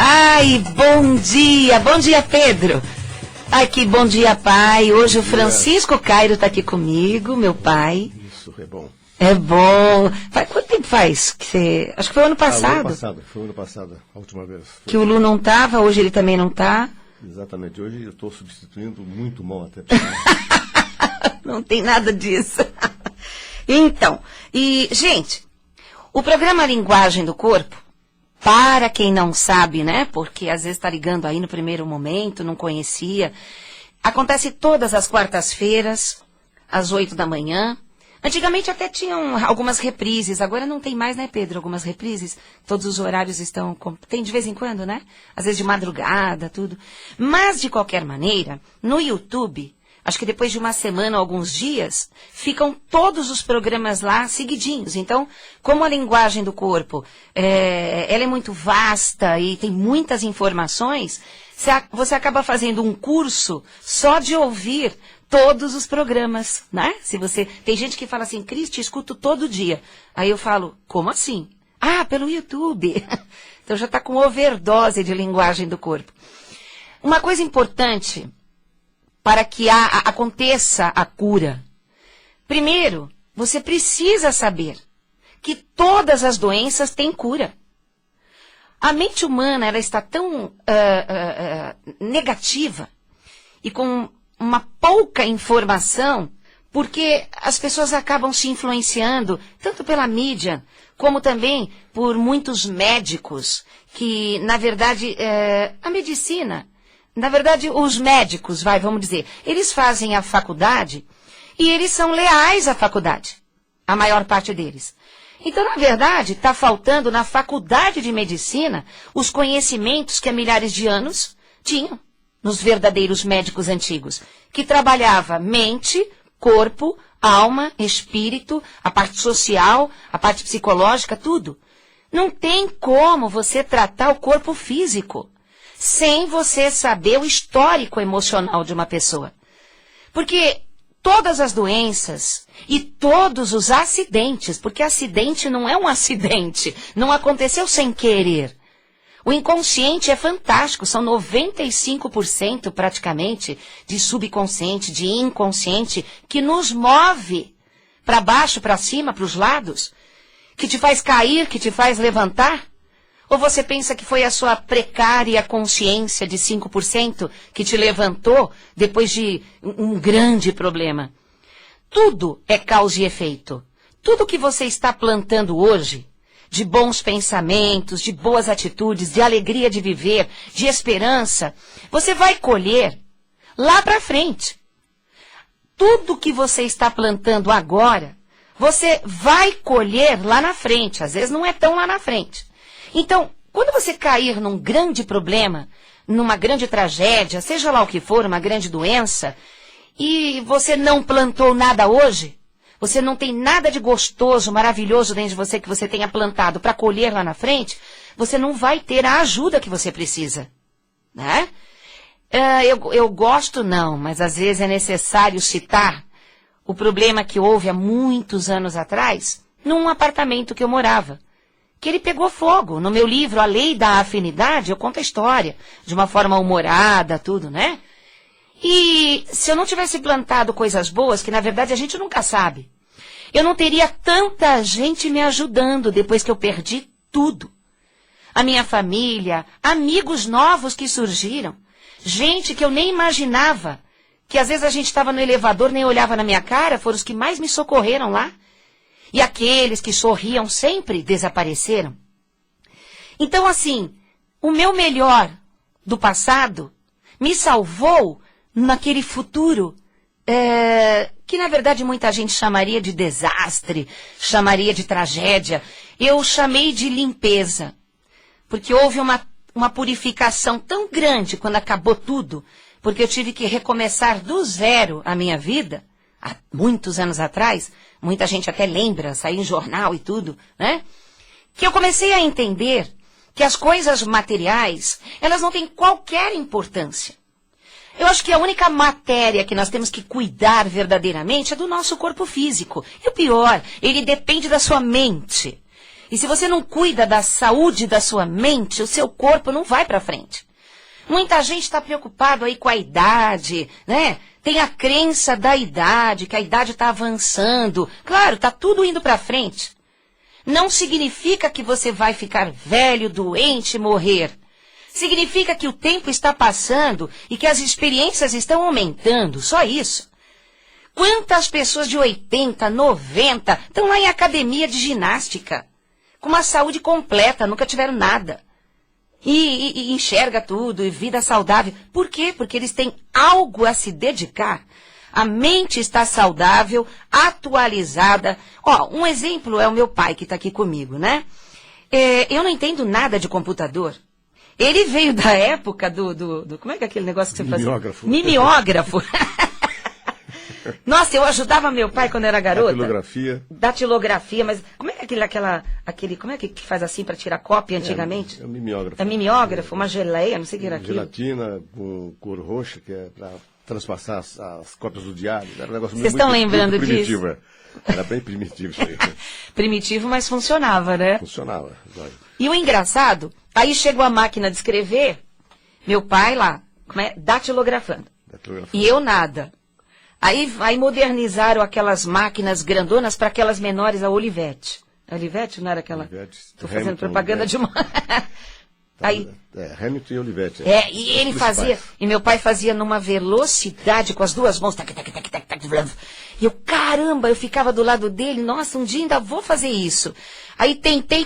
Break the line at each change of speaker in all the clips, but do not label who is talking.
Ai, bom dia, Pedro. Ai, que bom dia, pai. Hoje o Francisco Cairo está aqui comigo, meu pai.
Isso, é bom.
É bom. Quanto tempo faz que você... Acho que foi ano passado.
Foi ano passado, a última vez.
Que o Lu não estava, hoje ele também não está.
Exatamente, hoje eu estou substituindo muito mal até.
Não tem nada disso. Então, gente, o programa Linguagem do Corpo, para quem não sabe, né, porque às vezes está ligando aí no primeiro momento, não conhecia, acontece todas as quartas-feiras, às 8 da manhã. Antigamente até tinham algumas reprises, agora não tem mais, né, Pedro, algumas reprises. Todos os horários estão... Tem de vez em quando, né? Às vezes de madrugada, tudo. Mas, de qualquer maneira, no YouTube, acho que depois de uma semana, alguns dias, ficam todos os programas lá seguidinhos. Então, como a linguagem do corpo, ela é muito vasta e tem muitas informações, você acaba fazendo um curso só de ouvir todos os programas, né? Tem gente que fala assim, Cristi, escuto todo dia. Aí eu falo, como assim? Ah, pelo YouTube. Então já está com overdose de linguagem do corpo. Uma coisa importante para que aconteça a cura. Primeiro, você precisa saber que todas as doenças têm cura. A mente humana, ela está tão negativa e com uma pouca informação, porque as pessoas acabam se influenciando, tanto pela mídia, como também por muitos médicos, que, na verdade, a medicina, na verdade, os médicos, vamos dizer, eles fazem a faculdade e eles são leais à faculdade, a maior parte deles. Então, na verdade, está faltando na faculdade de medicina os conhecimentos que há milhares de anos tinham nos verdadeiros médicos antigos, que trabalhava mente, corpo, alma, espírito, a parte social, a parte psicológica, tudo. Não tem como você tratar o corpo físico sem você saber o histórico emocional de uma pessoa. Porque todas as doenças e todos os acidentes, porque acidente não é um acidente, não aconteceu sem querer. O inconsciente é fantástico, são 95% praticamente de subconsciente, de inconsciente, que nos move para baixo, para cima, para os lados, que te faz cair, que te faz levantar. Ou você pensa que foi a sua precária consciência de 5% que te levantou depois de um grande problema? Tudo é causa e efeito. Tudo que você está plantando hoje, de bons pensamentos, de boas atitudes, de alegria de viver, de esperança, você vai colher lá para frente. Tudo que você está plantando agora, você vai colher lá na frente. Às vezes não é tão lá na frente. Então, quando você cair num grande problema, numa grande tragédia, seja lá o que for, uma grande doença, e você não plantou nada hoje, você não tem nada de gostoso, maravilhoso dentro de você que você tenha plantado para colher lá na frente, você não vai ter a ajuda que você precisa, né? Eu gosto não, mas às vezes é necessário citar o problema que houve há muitos anos atrás, num apartamento que eu morava, que ele pegou fogo. No meu livro, A Lei da Afinidade, eu conto a história, de uma forma humorada, tudo, né? E se eu não tivesse plantado coisas boas, que na verdade a gente nunca sabe, eu não teria tanta gente me ajudando depois que eu perdi tudo. A minha família, amigos novos que surgiram, gente que eu nem imaginava, que às vezes a gente estava no elevador, nem olhava na minha cara, foram os que mais me socorreram lá. E aqueles que sorriam sempre desapareceram. Então, assim, o meu melhor do passado me salvou naquele futuro que, na verdade, muita gente chamaria de desastre, chamaria de tragédia. Eu chamei de limpeza, porque houve uma purificação tão grande quando acabou tudo, porque eu tive que recomeçar do zero a minha vida, há muitos anos atrás. Muita gente até lembra, saiu em jornal e tudo, né? Que eu comecei a entender que as coisas materiais, elas não têm qualquer importância. Eu acho que a única matéria que nós temos que cuidar verdadeiramente é do nosso corpo físico. E o pior, ele depende da sua mente. E se você não cuida da saúde da sua mente, o seu corpo não vai para frente. Muita gente está preocupado aí com a idade, né? Tem a crença da idade, que a idade está avançando. Claro, está tudo indo para frente. Não significa que você vai ficar velho, doente, morrer. Significa que o tempo está passando e que as experiências estão aumentando, só isso. Quantas pessoas de 80, 90 estão lá em academia de ginástica, com uma saúde completa, nunca tiveram nada. E enxerga tudo, e vida saudável. Por quê? Porque eles têm algo a se dedicar. A mente está saudável, atualizada. Ó, um exemplo é o meu pai que está aqui comigo, né? Eu não entendo nada de computador. Ele veio da época do como é que é aquele negócio que você fazia?
Mimeógrafo.
Mimeógrafo. Nossa, eu ajudava meu pai quando era garota.
Datilografia.
Datilografia, mas como é que como é que faz assim para tirar cópia antigamente?
É mimeógrafo.
É mimeógrafo, uma geleia, não sei o que era aquilo.
Gelatina com cor roxa, que é para transpassar as cópias do diário. Era um negócio
Vocês estão lembrando
muito primitivo,
disso?
Era bem primitivo isso aí.
Primitivo, mas funcionava, né?
Funcionava. Vai.
E o engraçado, aí chegou a máquina de escrever, meu pai lá, datilografando. E eu nada. Aí modernizaram aquelas máquinas grandonas para aquelas menores, a Olivetti. A Olivetti não era aquela... Estou fazendo propaganda de uma... Aí,
Hamilton e Olivetti.
E ele fazia, e meu pai fazia numa velocidade com as duas mãos, tac, tac, tac, tac, tac, e eu, caramba, eu ficava do lado dele, nossa, um dia ainda vou fazer isso. Aí tentei,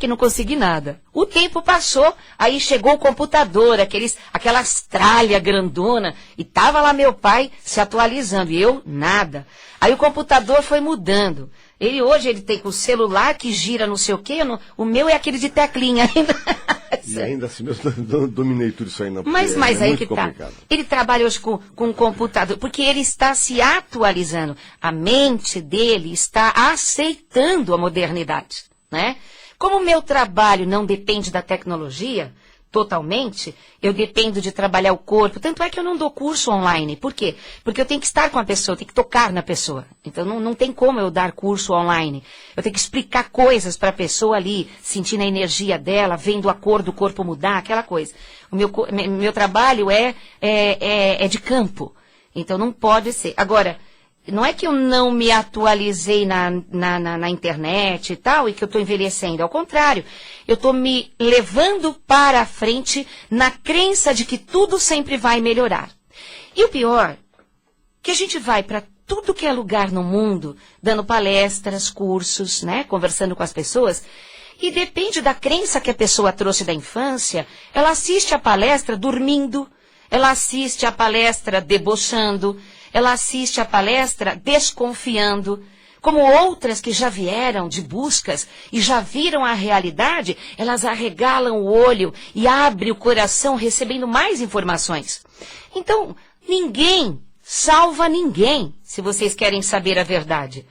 não consegui nada. O tempo passou, aí chegou o computador, aquelas tralha grandona, e tava lá meu pai se atualizando, e eu, nada. Aí o computador foi mudando. Hoje ele tem com o celular que gira não sei o quê, o meu é aquele de teclinha ainda.
E ainda assim, eu não dominei tudo isso aí não.
Mas aí que
complicado.
Tá. Ele trabalha hoje com o computador, porque ele está se atualizando. A mente dele está aceitando a modernidade, né? Como o meu trabalho não depende da tecnologia, totalmente, eu dependo de trabalhar o corpo. Tanto é que eu não dou curso online. Por quê? Porque eu tenho que estar com a pessoa, eu tenho que tocar na pessoa. Então não tem como eu dar curso online. Eu tenho que explicar coisas para a pessoa ali, sentindo a energia dela, vendo a cor do corpo mudar, aquela coisa. O meu trabalho é de campo. Então não pode ser. Agora, não é que eu não me atualizei na internet e tal, e que eu estou envelhecendo. Ao contrário, eu estou me levando para a frente na crença de que tudo sempre vai melhorar. E o pior, que a gente vai para tudo que é lugar no mundo, dando palestras, cursos, né, conversando com as pessoas, e depende da crença que a pessoa trouxe da infância, ela assiste a palestra dormindo, ela assiste a palestra debochando, ela assiste a palestra desconfiando, como outras que já vieram de buscas e já viram a realidade, elas arregalam o olho e abrem o coração recebendo mais informações. Então, ninguém salva ninguém, se vocês querem saber a verdade.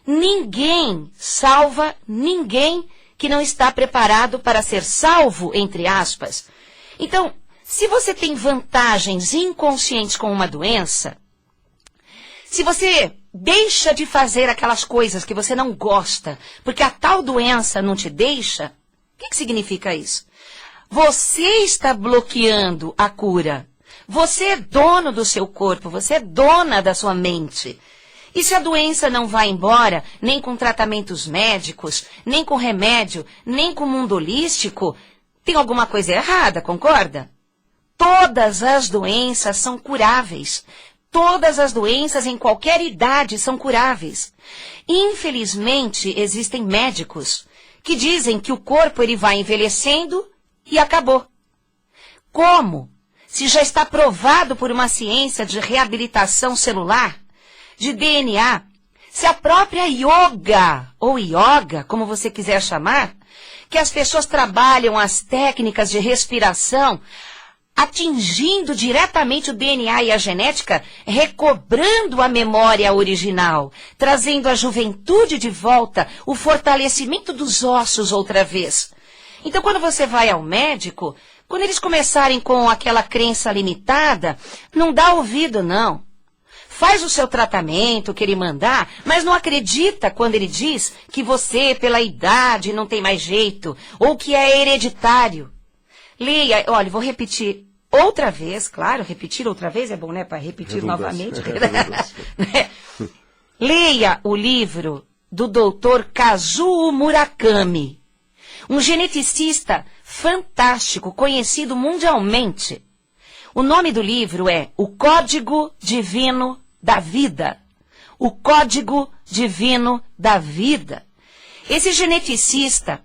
Ninguém salva ninguém que não está preparado para ser salvo, entre aspas. Então, se você tem vantagens inconscientes com uma doença, se você deixa de fazer aquelas coisas que você não gosta, porque a tal doença não te deixa, o que significa isso? Você está bloqueando a cura. Você é dono do seu corpo, você é dona da sua mente. E se a doença não vai embora, nem com tratamentos médicos, nem com remédio, nem com mundo holístico, tem alguma coisa errada, concorda? Todas as doenças são curáveis. Todas as doenças em qualquer idade são curáveis. Infelizmente, existem médicos que dizem que o corpo ele vai envelhecendo e acabou. Como? Se já está provado por uma ciência de reabilitação celular, de DNA, se a própria yoga, ou yoga, como você quiser chamar, que as pessoas trabalham as técnicas de respiração, atingindo diretamente o DNA e a genética, recobrando a memória original, trazendo a juventude de volta, o fortalecimento dos ossos outra vez. Então, quando você vai ao médico, quando eles começarem com aquela crença limitada, não dá ouvido, não. faz o seu tratamento que ele mandar, mas não acredita quando ele diz que você, pela idade, não tem mais jeito, ou que é hereditário. Leia, olha, vou repetir outra vez, claro, repetir outra vez é bom, né, para repetir novamente. Leia o livro do Dr. Kazuo Murakami, um geneticista fantástico, conhecido mundialmente. O nome do livro é O Código Divino da Vida. O Código Divino da Vida. Esse geneticista,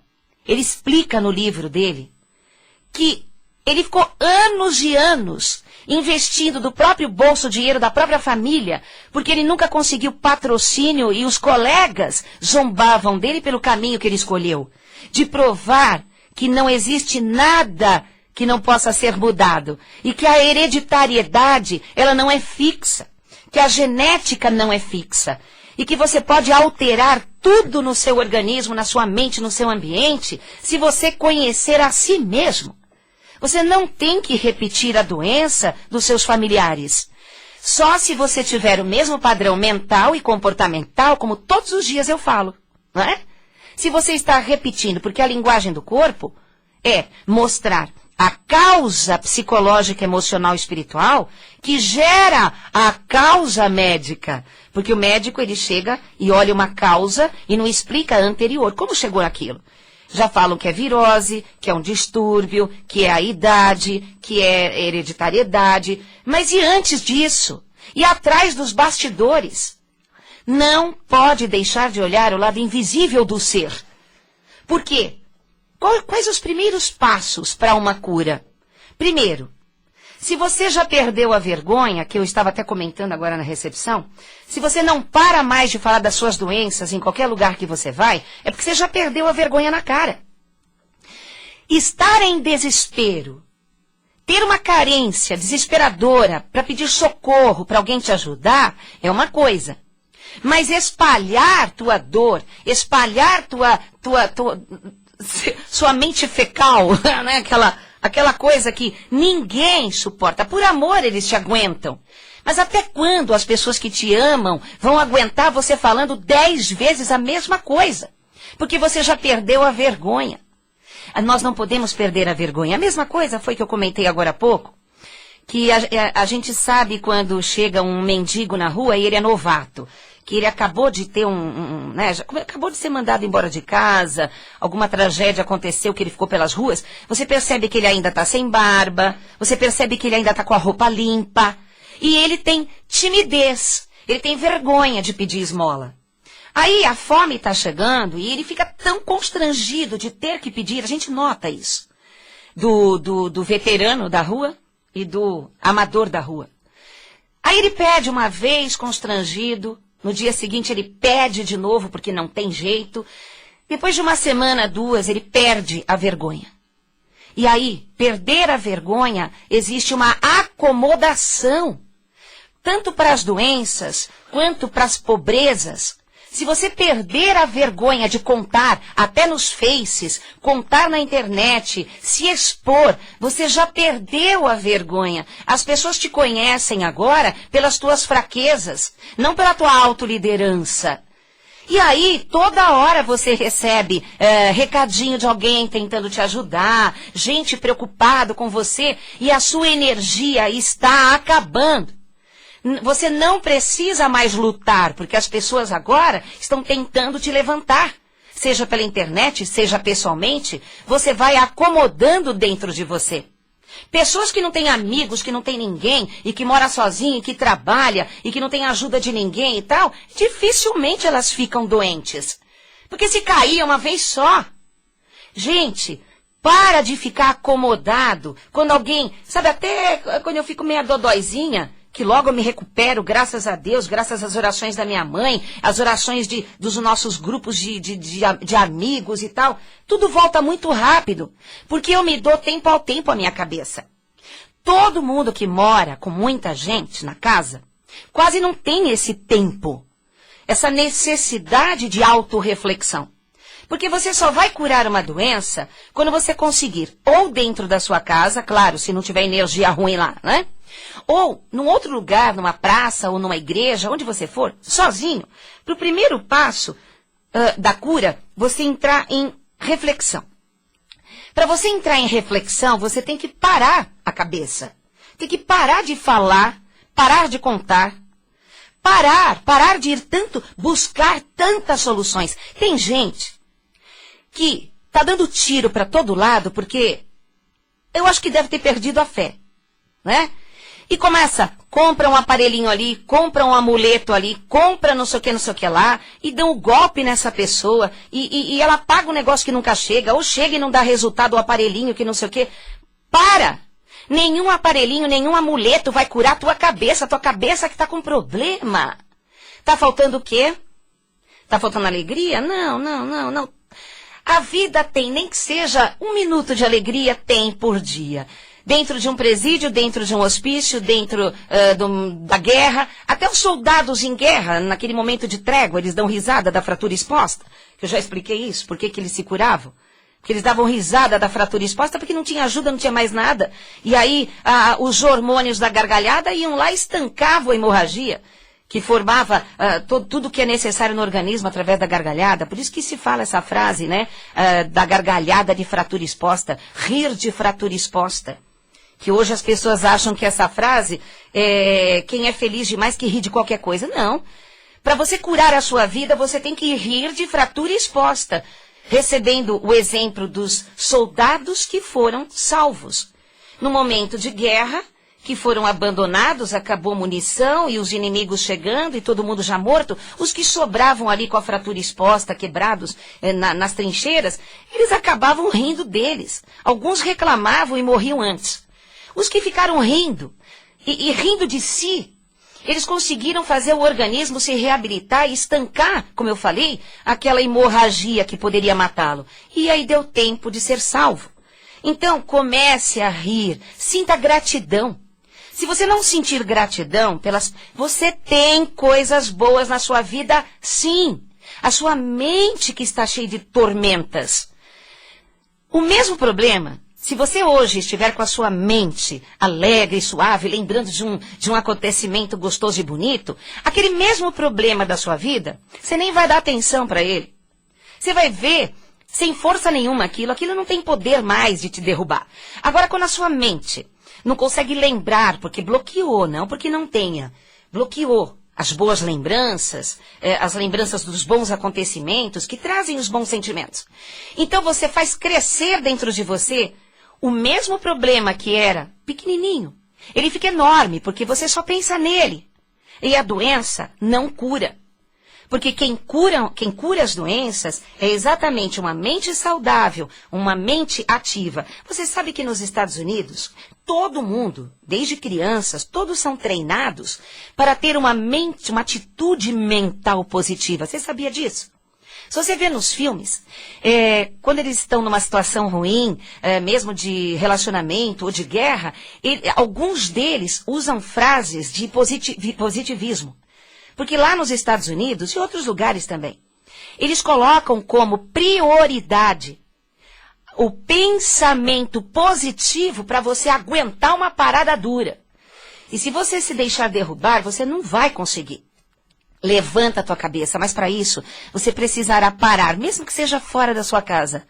ele explica no livro dele que ele ficou anos e anos investindo do próprio bolso, dinheiro da própria família, porque ele nunca conseguiu patrocínio e os colegas zombavam dele pelo caminho que ele escolheu, de provar que não existe nada que não possa ser mudado e que a hereditariedade, ela não é fixa, que a genética não é fixa e que você pode alterar tudo no seu organismo, na sua mente, no seu ambiente, se você conhecer a si mesmo. Você não tem que repetir a doença dos seus familiares. Só se você tiver o mesmo padrão mental e comportamental, como todos os dias eu falo, não é? Se você está repetindo, porque a linguagem do corpo é mostrar a causa psicológica, emocional e espiritual que gera a causa médica. Porque o médico, ele chega e olha uma causa e não explica a anterior. Como chegou naquilo? Já falam que é virose, que é um distúrbio, que é a idade, que é hereditariedade. Mas e antes disso? E atrás dos bastidores? Não pode deixar de olhar o lado invisível do ser. Por quê? Quais os primeiros passos para uma cura? Primeiro, se você já perdeu a vergonha, que eu estava até comentando agora na recepção, se você não para mais de falar das suas doenças em qualquer lugar que você vai, é porque você já perdeu a vergonha na cara. Estar em desespero, ter uma carência desesperadora para pedir socorro para alguém te ajudar, é uma coisa. Mas espalhar tua dor, espalhar sua mente fecal, né? Aquela coisa que ninguém suporta. Por amor eles te aguentam. Mas até quando as pessoas que te amam vão aguentar você falando 10 vezes a mesma coisa? Porque você já perdeu a vergonha. Nós não podemos perder a vergonha. A mesma coisa foi que eu comentei agora há pouco, que a gente sabe quando chega um mendigo na rua e ele é novato, que ele acabou de ter acabou de ser mandado embora de casa, alguma tragédia aconteceu que ele ficou pelas ruas, você percebe que ele ainda está sem barba, você percebe que ele ainda está com a roupa limpa, e ele tem timidez, ele tem vergonha de pedir esmola. Aí a fome está chegando e ele fica tão constrangido de ter que pedir, a gente nota isso, do veterano da rua e do amador da rua. Aí ele pede uma vez constrangido, no dia seguinte ele pede de novo porque não tem jeito. Depois de uma semana, 2, ele perde a vergonha. E aí, perder a vergonha, existe uma acomodação. Tanto para as doenças, quanto para as pobrezas. Se você perder a vergonha de contar, até nos faces, contar na internet, se expor, você já perdeu a vergonha. As pessoas te conhecem agora pelas tuas fraquezas, não pela tua autoliderança. E aí, toda hora você recebe recadinho de alguém tentando te ajudar, gente preocupado com você, e a sua energia está acabando. Você não precisa mais lutar, porque as pessoas agora estão tentando te levantar. Seja pela internet, seja pessoalmente, você vai acomodando dentro de você. Pessoas que não têm amigos, que não têm ninguém, e que mora sozinha, e que trabalha, e que não tem ajuda de ninguém e tal, dificilmente elas ficam doentes. Porque se cair uma vez só. Gente, para de ficar acomodado quando alguém, sabe, até quando eu fico meio dodóizinha, que logo eu me recupero, graças a Deus, graças às orações da minha mãe, às orações dos nossos grupos de amigos e tal. Tudo volta muito rápido, porque eu me dou tempo ao tempo à minha cabeça. Todo mundo que mora com muita gente na casa, quase não tem esse tempo, essa necessidade de autorreflexão. Porque você só vai curar uma doença quando você conseguir, ou dentro da sua casa, claro, se não tiver energia ruim lá, né? Ou num outro lugar, numa praça ou numa igreja, onde você for, sozinho, para o primeiro passo da cura, você entrar em reflexão. Para você entrar em reflexão, você tem que parar a cabeça. Tem que parar de falar, parar de contar, parar de ir tanto, buscar tantas soluções. Tem gente que tá dando tiro para todo lado porque eu acho que deve ter perdido a fé, né? E compra um aparelhinho ali, compra um amuleto ali, compra não sei o que lá, e dão um golpe nessa pessoa, e ela paga um negócio que nunca chega, ou chega e não dá resultado o aparelhinho que não sei o que. Para! Nenhum aparelhinho, nenhum amuleto vai curar a tua cabeça que tá com problema. Tá faltando o quê? Tá faltando alegria? Não. A vida tem, nem que seja 1 minuto de alegria, tem por dia. Dentro de um presídio, dentro de um hospício, dentro da guerra. Até os soldados em guerra, naquele momento de trégua, eles dão risada da fratura exposta. Eu já expliquei isso, por que eles se curavam. Porque eles davam risada da fratura exposta porque não tinha ajuda, não tinha mais nada. E aí os hormônios da gargalhada iam lá e estancavam a hemorragia, que formava tudo que é necessário no organismo através da gargalhada. Por isso que se fala essa frase, né? Da gargalhada de fratura exposta, rir de fratura exposta. Que hoje as pessoas acham que essa frase é quem é feliz demais que ri de qualquer coisa. Não. Para você curar a sua vida, você tem que rir de fratura exposta, recebendo o exemplo dos soldados que foram salvos. No momento de guerra, que foram abandonados, acabou munição e os inimigos chegando e todo mundo já morto, os que sobravam ali com a fratura exposta, quebrados nas trincheiras, eles acabavam rindo deles. Alguns reclamavam e morriam antes. Os que ficaram rindo, e rindo de si, eles conseguiram fazer o organismo se reabilitar e estancar, como eu falei, aquela hemorragia que poderia matá-lo. E aí deu tempo de ser salvo. Então, comece a rir, sinta gratidão. Se você não sentir gratidão, você tem coisas boas na sua vida, sim. A sua mente que está cheia de tormentas. O mesmo problema, se você hoje estiver com a sua mente alegre e suave, lembrando de um acontecimento gostoso e bonito, aquele mesmo problema da sua vida, você nem vai dar atenção para ele. Você vai ver, sem força nenhuma, aquilo não tem poder mais de te derrubar. Agora, quando a sua mente não consegue lembrar, porque bloqueou, não porque não tenha, bloqueou as boas lembranças, as lembranças dos bons acontecimentos que trazem os bons sentimentos. Então você faz crescer dentro de você o mesmo problema que era pequenininho. Ele fica enorme porque você só pensa nele. E a doença não cura. Porque quem cura as doenças é exatamente uma mente saudável, uma mente ativa. Você sabe que nos Estados Unidos, todo mundo, desde crianças, todos são treinados para ter uma atitude mental positiva. Você sabia disso? Se você vê nos filmes, quando eles estão numa situação ruim, mesmo de relacionamento ou de guerra, alguns deles usam frases de positivismo. Porque lá nos Estados Unidos e outros lugares também, eles colocam como prioridade o pensamento positivo para você aguentar uma parada dura. E se você se deixar derrubar, você não vai conseguir. Levanta a tua cabeça, mas para isso você precisará parar, mesmo que seja fora da sua casa,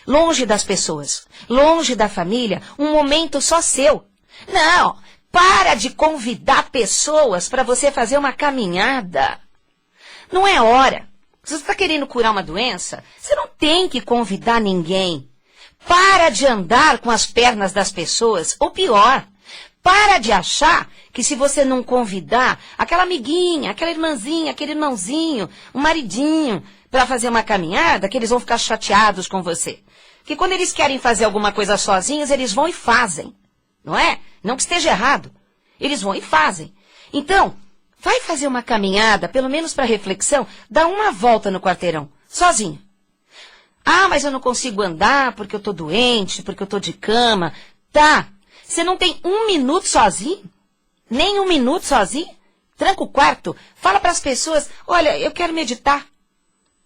longe das pessoas, longe da família, um momento só seu. Não, para de convidar pessoas para você fazer uma caminhada. Não é hora. Se você está querendo curar uma doença, você não tem que convidar ninguém. Para de andar com as pernas das pessoas, ou pior, para de achar que se você não convidar aquela amiguinha, aquela irmãzinha, aquele irmãozinho, um maridinho, para fazer uma caminhada, que eles vão ficar chateados com você. Porque quando eles querem fazer alguma coisa sozinhos, eles vão e fazem. Não é? Não que esteja errado. Eles vão e fazem. Então, vai fazer uma caminhada, pelo menos para reflexão, dá uma volta no quarteirão, sozinho. Ah, mas eu não consigo andar porque eu estou doente, porque eu estou de cama. Tá. Você não tem 1 minuto sozinho? Nem 1 minuto sozinho? Tranca o quarto, fala para as pessoas, olha, eu quero meditar.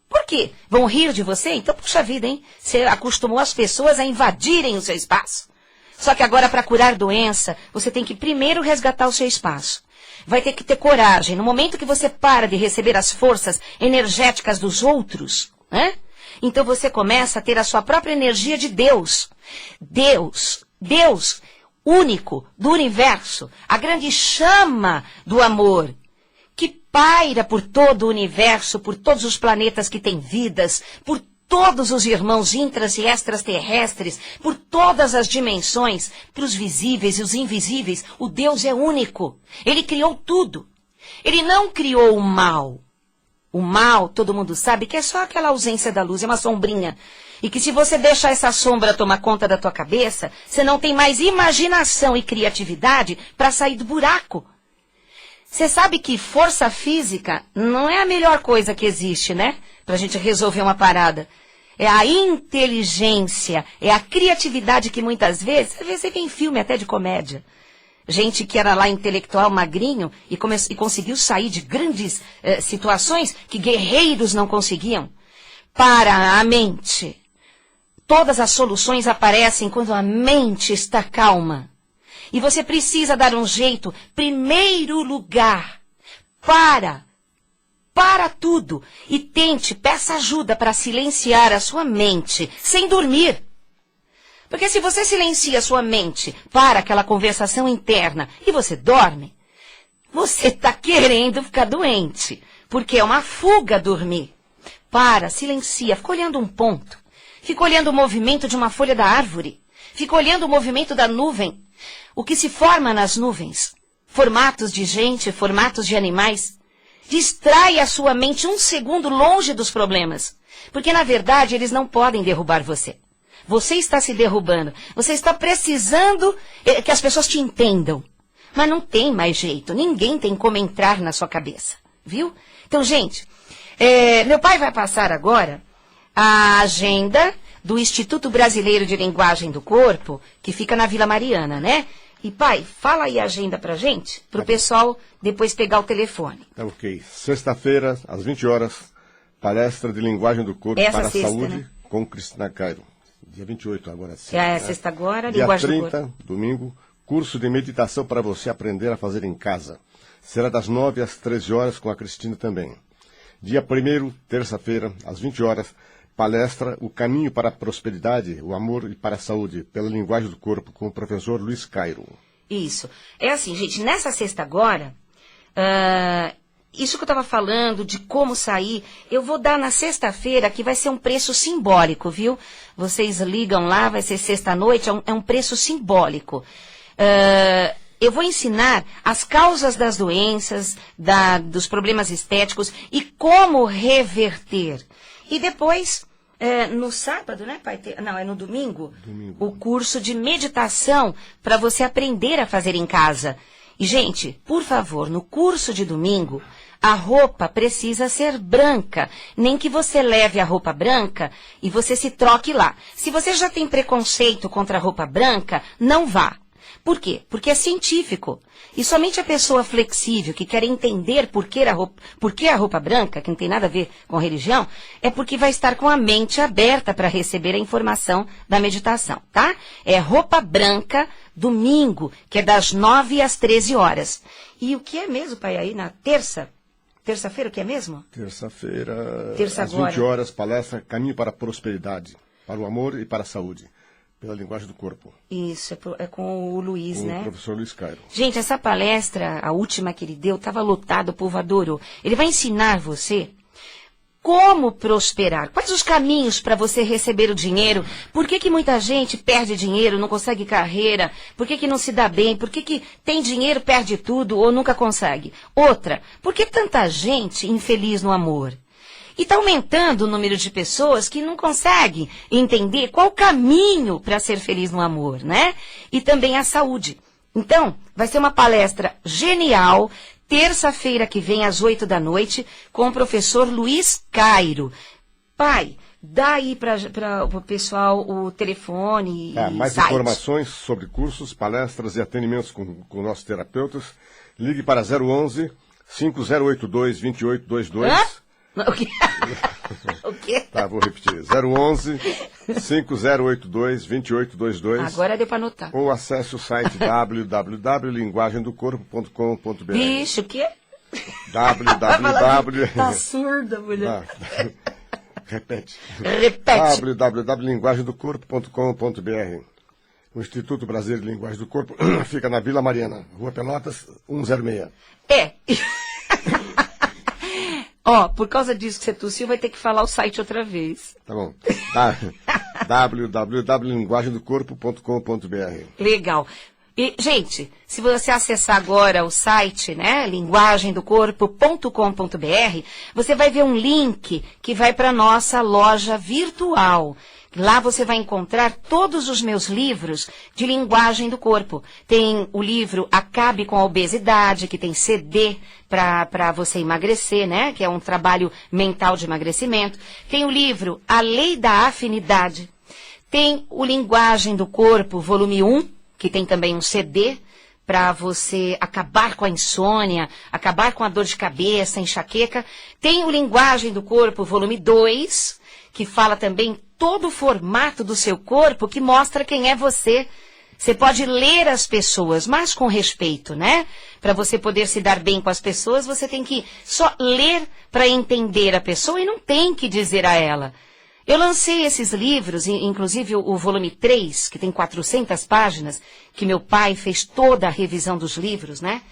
Por quê? Vão rir de você? Então, puxa vida, hein? Você acostumou as pessoas a invadirem o seu espaço. Só que agora, para curar doença, você tem que primeiro resgatar o seu espaço. Vai ter que ter coragem. No momento que você para de receber as forças energéticas dos outros, né? Então você começa a ter a sua própria energia de Deus. Deus, único do universo, a grande chama do amor, que paira por todo o universo, por todos os planetas que têm vidas, por todos os irmãos intras e extraterrestres, por todas as dimensões, para os visíveis e os invisíveis. O Deus é único. Ele criou tudo. Ele não criou o mal. O mal, todo mundo sabe que é só aquela ausência da luz, é uma sombrinha. E que se você deixar essa sombra tomar conta da tua cabeça, você não tem mais imaginação e criatividade para sair do buraco. Você sabe que força física não é a melhor coisa que existe, né? Pra gente resolver uma parada. É a inteligência, é a criatividade que muitas vezes, às vezes você vê em filme até de comédia. Gente que era lá intelectual, magrinho, e conseguiu sair de grandes situações que guerreiros não conseguiam. Para a mente. Todas as soluções aparecem quando a mente está calma. E você precisa dar um jeito, primeiro lugar, para tudo e peça ajuda para silenciar a sua mente, sem dormir. Porque se você silencia a sua mente para aquela conversação interna e você dorme, você está querendo ficar doente, porque é uma fuga dormir. Silencia, fica olhando um ponto, fica olhando o movimento de uma folha da árvore, fica olhando o movimento da nuvem, o que se forma nas nuvens, formatos de gente, formatos de animais. Distrai a sua mente um segundo longe dos problemas. Porque, na verdade, eles não podem derrubar você. Você está se derrubando. Você está precisando que as pessoas te entendam. Mas não tem mais jeito. Ninguém tem como entrar na sua cabeça. Viu? Então, gente, meu pai vai passar agora a agenda do Instituto Brasileiro de Linguagem do Corpo, que fica na Vila Mariana, né? E, pai, fala aí a agenda pra gente, pro pessoal depois pegar o telefone.
Tá ok. Sexta-feira, às 20 horas, palestra de linguagem do corpo para a saúde, né? Com Cristina Cairo. Dia 28 agora.
Sexta agora,
dia
linguagem
30,
do corpo.
domingo, curso de meditação para você aprender a fazer em casa. Será das 9 às 13 horas com a Cristina também. Dia 1º, terça-feira, às 20 horas, palestra O Caminho para a Prosperidade, o Amor e para a Saúde, pela Linguagem do Corpo, com o professor Luiz Cairo.
Isso. É assim, gente, nessa sexta agora, isso que eu estava falando de como sair, eu vou dar na sexta-feira, que vai ser um preço simbólico, viu? Vocês ligam lá, vai ser sexta-noite, é um preço simbólico. Eu vou ensinar as causas das doenças, dos problemas estéticos e como reverter. E depois, no sábado, né, pai? Não, é no domingo. O curso de meditação para você aprender a fazer em casa. E, gente, por favor, no curso de domingo, a roupa precisa ser branca. Nem que você leve a roupa branca e você se troque lá. Se você já tem preconceito contra a roupa branca, não vá. Por quê? Porque é científico. E somente a pessoa flexível, que quer entender por que a roupa branca, que não tem nada a ver com religião, é porque vai estar com a mente aberta para receber a informação da meditação, tá? É roupa branca, domingo, que é das 9 às 13 horas. E o que é mesmo, pai, aí na terça? Terça-feira, o que é mesmo?
Terça-feira, às
agora.
20 horas, palestra Caminho para a Prosperidade, para o Amor e para a Saúde. Pela Linguagem do Corpo.
Isso, é com o Luiz, né?
Com o professor Luiz Cairo.
Gente, essa palestra, a última que ele deu, estava lotada, o povo adorou. Ele vai ensinar você como prosperar. Quais os caminhos para você receber o dinheiro? Por que muita gente perde dinheiro, não consegue carreira? Por que não se dá bem? Por que tem dinheiro, perde tudo ou nunca consegue? Outra, por que tanta gente infeliz no amor? E está aumentando o número de pessoas que não conseguem entender qual o caminho para ser feliz no amor, né? E também a saúde. Então, vai ser uma palestra genial, terça-feira que vem, às 8 da noite, com o professor Luiz Cairo. Pai, dá aí para o pessoal o telefone e
mais
site.
Informações sobre cursos, palestras e atendimentos com nossos terapeutas. Ligue para 011 5082 2822.
Hã? O quê? quê?
Tá, vou repetir. 011 5082 2822.
Agora deu para anotar.
Ou acesse o site www.linguagemdocorpo.com.br.
Bicho, o quê?
www.
Tá surda, mulher.
Repete.
Repete.
www.linguagemdocorpo.com.br. O Instituto Brasileiro de Linguagem do Corpo fica na Vila Mariana, Rua Pelotas, 106.
É. Ó, por causa disso que você tossiu, vai ter que falar o site outra vez.
Tá bom. www.linguagemdocorpo.com.br.
Legal. E, gente, se você acessar agora o site, né, linguagemdocorpo.com.br, você vai ver um link que vai para a nossa loja virtual. Lá você vai encontrar todos os meus livros de linguagem do corpo. Tem o livro Acabe com a Obesidade, que tem CD para você emagrecer, né? Que é um trabalho mental de emagrecimento. Tem o livro A Lei da Afinidade. Tem o Linguagem do Corpo, volume 1, que tem também um CD para você acabar com a insônia, acabar com a dor de cabeça, enxaqueca. Tem o Linguagem do Corpo, volume 2, que fala também todo o formato do seu corpo, que mostra quem é você. Você pode ler as pessoas, mas com respeito, né? Para você poder se dar bem com as pessoas, você tem que só ler para entender a pessoa e não tem que dizer a ela. Eu lancei esses livros, inclusive o volume 3, que tem 400 páginas, que meu pai fez toda a revisão dos livros, né?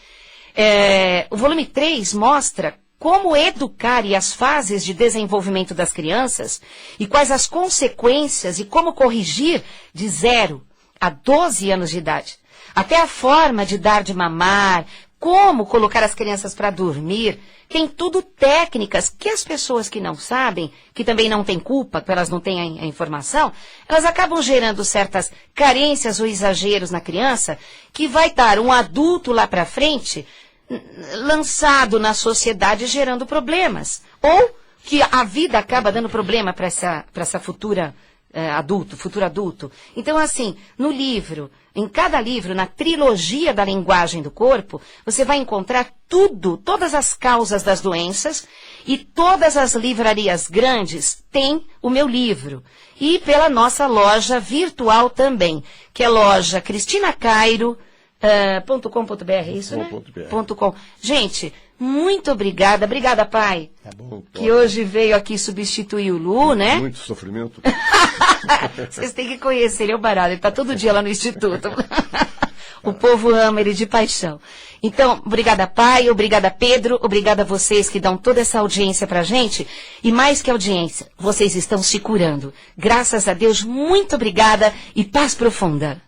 O volume 3 mostra como educar e as fases de desenvolvimento das crianças e quais as consequências e como corrigir de 0 a 12 anos de idade. Até a forma de dar de mamar, como colocar as crianças para dormir. Tem tudo técnicas que as pessoas que não sabem, que também não têm culpa, que elas não têm a informação, elas acabam gerando certas carências ou exageros na criança, que vai dar um adulto lá para frente lançado na sociedade gerando problemas. Ou que a vida acaba dando problema para essa futuro adulto. Então, assim, no livro, em cada livro, na trilogia da linguagem do corpo, você vai encontrar tudo, todas as causas das doenças, e todas as livrarias grandes têm o meu livro. E pela nossa loja virtual também, que é loja cristina.cairo.com.br, é isso, né? .com. Gente, muito obrigada. Obrigada, pai.
Tá bom,
que hoje veio aqui substituir o Lu, né?
Muito sofrimento.
Vocês têm que conhecer, ele é o barato, ele está todo dia lá no Instituto. O povo ama ele de paixão. Então, obrigada, pai, obrigada, Pedro, obrigada a vocês que dão toda essa audiência pra gente. E mais que audiência, vocês estão se curando. Graças a Deus, muito obrigada e paz profunda.